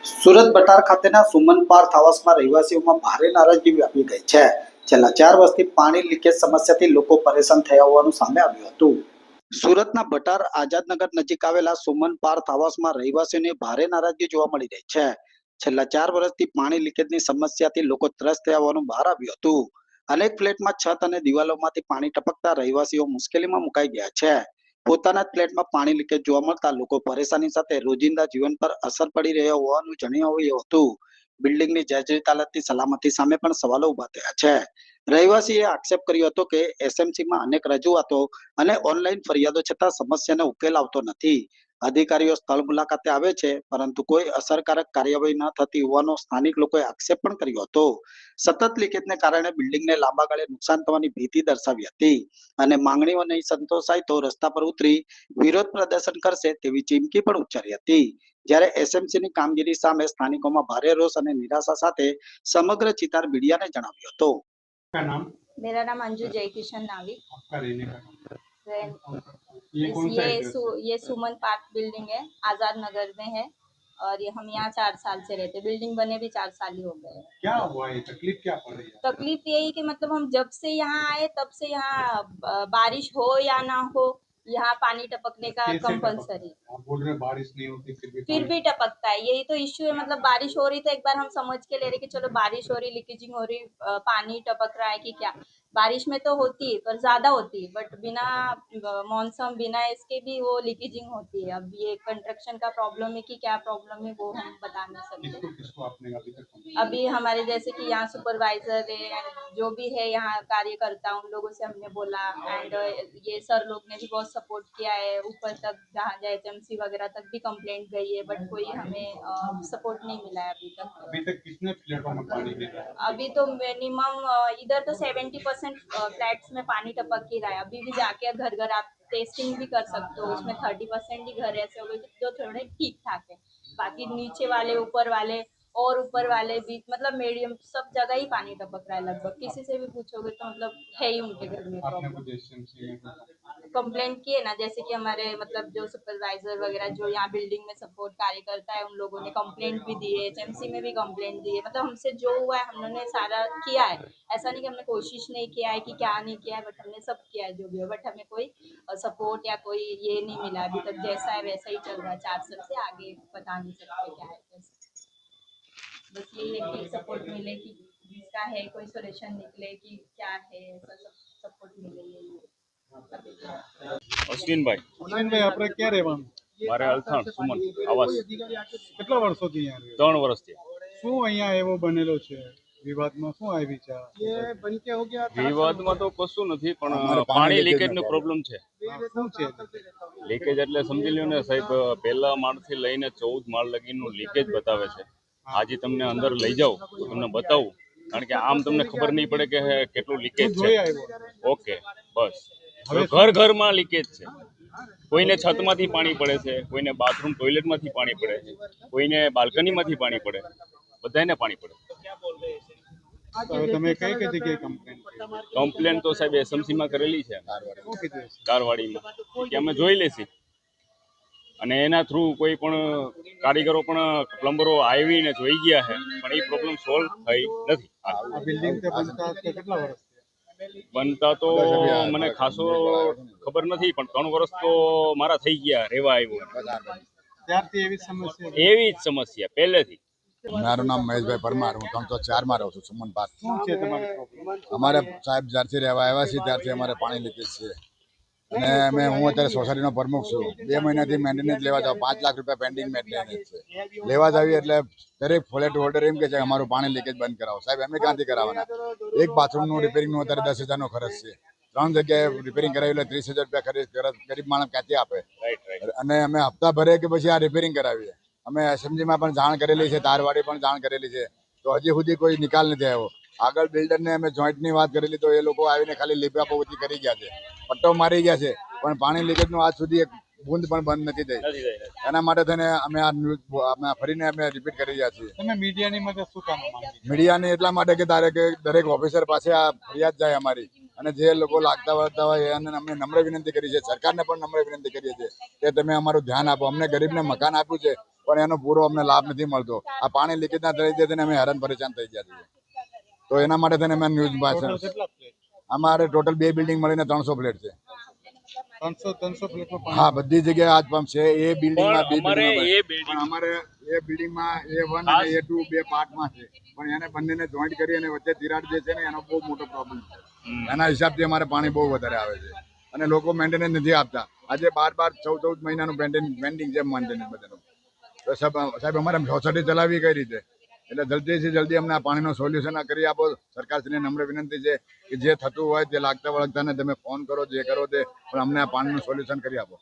સુરત બટાર ખાતેના સુમન પાર્થ આવાસમાં રહેવાસીઓમાં ભારે નારાજગી વ્યાપી ગઈ છે. છેલ્લા 4 વર્ષથી પાણી લીકેજ સમસ્યાથી લોકો પરેશાન થયા હોવાનું સામે આવ્યું હતું. સુરતના બટાર આઝાદનગર નજીક આવેલા સુમન પાર્થ આવાસમાં રહેવાસીઓની ભારે નારાજગી જોવા મળી રહી છે. છેલ્લા 4 વર્ષથી પાણી લીકેજની સમસ્યાથી લોકો ત્રસ્ત થયા હોવાનું બહાર આવ્યું હતું. અનેક ફ્લેટમાં છત અને દિવાલોમાંથી પાણી ટપકતા રહેવાસીઓ મુશ્કેલીમાં મુકાઈ ગયા છે. પોતાના જ ફ્લેટમાં પાણી લીકેજ જોવા મળતા લોકો પરેશાની સાથે રોજિંદા જીવન પર અસર પડી રહ્યો હોવાનું જણાવ્યું હતું. બિલ્ડિંગની જર્જરિત હાલતની સલામતી સામે પણ સવાલો ઉભા થયા છે. રહેવાસીએ આક્ષેપ કર્યો હતો કે એસએમસીમાં અનેક રજૂઆતો અને ઓનલાઈન ફરિયાદો છતાં સમસ્યાનો ઉકેલ આવતો નથી. અધિકારીઓ સ્થળ મુલાકાતે આવે છે, પરંતુ કોઈ અસરકારક કાર્યવાહી ન થતી હોવાનો સ્થાનિક લોકોએ આક્ષેપ પણ કર્યો હતો. સતત લીકેજને કારણે બિલ્ડિંગને લાંબા ગાળે નુકસાન થવાની ભીતિ દર્શાવી હતી અને માંગણીઓ નહીં સંતોષાય તો રસ્તા પર ઉતરી વિરોધ પ્રદર્શન કરશે તેવી ચીમકી પણ ઉચ્ચારી હતી. જ્યારે એસએમસીની કામગીરી સામે સ્થાનિકોમાં ભારે રોષ અને નિરાશા સાથે સમગ્ર ચિતાર મીડિયાને જણાવ્યો હતો. मेरा नाम अंजू जयकिशन नाविक। आपका रहने का ये कौन सा एड्रेस है? ये सुमन पार्क बिल्डिंग है, आजाद नगर में है और ये हम यहाँ 4 साल से रहते। बिल्डिंग बने भी 4 साल ही हो गए। क्या हुआ है, तकलीफ क्या पड़ रही है? तकलीफ यही कि मतलब हम जब से यहाँ आए तब से यहाँ बारिश हो या ना हो, यहाँ पानी टपकने का कैसे कंपलसरी। टपकता है? आप बोल रहे हैं बारिश नहीं होती फिर भी फिर पानी- भी टपकता है, यही तो इश्यू है। मतलब बारिश हो रही तो एक बार हम समझ के ले रहे कि चलो बारिश हो रही, लीकेजिंग हो रही, पानी टपक रहा है कि क्या। बारिश में तो होती है पर ज्यादा होती है, बट बिना मॉनसून बिना इसके भी वो लीकेजिंग होती है। अब ये कंस्ट्रक्शन का प्रॉब्लम है कि क्या प्रॉब्लम है वो हम बता नहीं सकते। किसको किसको आपने अभी तक अभी हमारे जैसे कि यहाँ सुपरवाइजर है and जो भी है यहाँ कार्यकर्ता उन लोगों से हमने बोला एंड ये सर लोग ने भी बहुत सपोर्ट किया है। ऊपर तक जहाँ एचएमसी वगैरह तक भी कंप्लेंट गई है, बट कोई हमें सपोर्ट नहीं मिला है अभी तक कितने फ्लैटों में पानी गिर रहा है? अभी तो मिनिमम इधर तो 70% फ्लैट्स में पानी टपक ही रहा है। अभी भी जाके घर घर आप टेस्टिंग भी कर सकते हो, उसमें 30% ही घर ऐसे हो गए जो थोड़े ठीक ठाक है। बाकी नीचे वाले ऊपर वाले और ऊपर वाले भी मतलब मीडियम सब जगह ही पानी टपक रहा है लगभग। किसी से भी पूछोगे तो मतलब है ही उनके घर में आपने प्रॉब्लम। कुछ एसएमसी में कंप्लेंट किए ना, जैसे कि हमारे मतलब जो सुपरवाइजर वगैरह जो यहाँ बिल्डिंग में सपोर्ट कार्य करता है उन लोगों ने कंप्लेंट भी दी है, एचएमसी में भी कंप्लेंट दी है। मतलब हमसे जो हुआ है हमने सारा किया है। ऐसा नहीं कि हमने कोशिश नहीं किया है कि क्या नहीं किया है, बट हमने सब किया है जो भी है। बट हमें कोई सपोर्ट या कोई ये नहीं मिला अभी तक। जैसा है वैसा ही चल रहा है 4 साल से, आगे बता नहीं सकते क्या है कैसे। बस यही है कि सपोर्ट मिले कि जिसका है कोई सोल्यूशन निकले कि क्या है, ऐसा सब सपोर्ट मिले यही है। અશ્વિનભાઈ અશ્વિનભાઈ આપણે ક્યાં રહેવાનું? મારે અલથાણ સુમન આવાસ કેટલા વર્ષોથી અહીંયા રહ્યો? 3 વર્ષથી શું અહીંયા એવો બનેલો છે? વિવાદમાં શું આવી છે? વિવાદમાં તો કશું નથી, પણ પાણી લીકેજનો પ્રોબ્લેમ છે. શું છે? લીકેજ એટલે સમજી લ્યો ને સાહેબ, પહેલા માળથી લઈને 14 માળ લગીનું લીકેજ બતાવે છે. આજે તમને અંદર લઈ જાઉં તો તમને બતાવું, કારણ કે આમ તમને ખબર નહીં પડે કે કેટલું લીકેજ છે. જોઈ આવ્યો. ઓકે, બસ. હવે ઘર ઘરમાં લીકેજ છે. કોઈને છતમાંથી પાણી પડે છે, કોઈને બાથરૂમ ટોયલેટમાંથી પાણી પડે છે, કોઈને બાલ્કનીમાંથી પાણી પડે, બધાને પાણી પડે. તો હવે તમે કઈ કઈ જગ્યાએ કમ્પ્લેન કમ્પ્લેન તો સાહેબ એસએમસીમાં કરેલી છે, શું કીધું? કારવાડીમાં, કે અમે જોઈ લેશી. અને એના થ્રુ કોઈ પણ કારીગરો પણ પ્લમ્બરો આવીને જોઈ ગયા છે, પણ એ પ્રોબ્લેમ સોલ્વ થઈ નથી. આ બિલ્ડિંગ તે બનતા કેટલા વર્ષ બનતા તો મને ખાસો ખબર નથી, પણ 3 વર્ષ તો મારા થઈ ગયા રહેવા આવ્યું. ત્યારથી એવી સમસ્યા છે? એવી જ સમસ્યા પહેલેથી. મારું નામ મહેશભાઈ પરમાર, હું 304 માં રહું છું, સુમન પાર્ક. શું છે તમારી પ્રોબ્લેમ? અમારે સાહેબ જ્યારથી રહેવા આવ્યા છીએ ત્યારથી અમારે પાણી લીકેજ છે. અને હું અત્યારે સોસાયટીનો પ્રમુખ છું. 2 મહિનાથી મેન્ટેનન્સ લેવા જાવ, 5 લાખ રૂપિયા પેન્ડિંગ મેન્ટેનન્સ છે. લેવા જાવી એટલે દરેક ફ્લેટ હોલ્ડર એમ કે છે અમારું પાણી લીકેજ બંધ કરાવો. સાહેબ અમે ક્યાંથી કરાવવાના? એક બાથરૂમનું રિપેરિંગનું અત્યારે 10,000નો ખર્ચ છે. 3 જગ્યાએ રિપેરિંગ કરાવી એટલે 30,000 રૂપિયા ગરીબ માણસ ક્યાંથી આપે? અને અમે હપ્તા ભરે કે પછી આ રિપેરિંગ કરાવીએ. અમે એસએમજીમાં પણ જાણ કરેલી છે, તારવાડી પણ જાણ કરેલી છે, તો હજી સુધી કોઈ નિકાલ નથી આવ્યો. આગળ બિલ્ડરને અમે જોઈન્ટની વાત કરેલી તો એ લોકો આવીને ખાલી લીપાપોતી કરી ગયા છે, પટ્ટો મારી ગયા છે, પણ પાણી લીકેજનું આજ સુધી એક બૂંદ પણ બંધ નથી થઈ. એના માટે થઈને અમે આ ફરીને અમે રિપીટ કરી રહ્યા છીએ. તમે મીડિયાની મદદ શું કામ માંગી? મીડિયાને એટલા માટે કે દરેક ઓફિસર પાસે આ ફરિયાદ જાય અમારી, અને જે લોકો લાગતા વળગતા હોય એને અમને નમ્ર વિનંતી કરી છે, સરકારને પણ નમ્ર વિનંતી કરીએ છીએ કે તમે અમારું ધ્યાન આપો. અમને ગરીબને મકાન આપ્યું છે, પણ એનો પૂરો અમને લાભ નથી મળતો. આ પાણી લીકેજના લીધે થઈને અમે હેરાન પરેશાન થઈ ગયા છીએ. તો એના માટે થઈને અમે ન્યૂઝ ટોટલ કેટલા ફ્લેટ? અમારે ટોટલ 2 બિલ્ડિંગ મળીને 300 ફ્લેટ છે. 300 ફ્લેટમાં હા, બધી જગ્યાએ આજ પંપ છે. એ બિલ્ડિંગમાં પણ અમારે એ પણ બિલ્ડિંગ અમારે એ બિલ્ડિંગમાં A1 અને A2 બે પાર્ટમાં છે, પણ એને બંનેને જોઈન્ટ કરી અને વચ્ચે તિરાડ જે છે ને એનો બહુ મોટો પ્રોબ્લેમ છે. એના હિસાબથી અમારે પાણી બહુ વધારે આવે છે અને લોકો મેન્ટેનન્સ નથી આપતા. આજે 12 મહિનાનું પેન્ડિંગ છે મેન્ટેનન્સ બધાનું. તો સાહેબ અમારે સોસાયટી ચલાવવી કઈ રીતે? એટલે જલ્દીથી જલ્દી અમને આ પાણીનું સોલ્યુશન કરી આપો. સરકારશ્રીને નમ્ર વિનંતી છે કે જે થતું હોય તે લાગતા વળગતાને તમે ફોન કરો, જે કરો તે, પણ અમને આ પાણીનું સોલ્યુશન કરી આપો.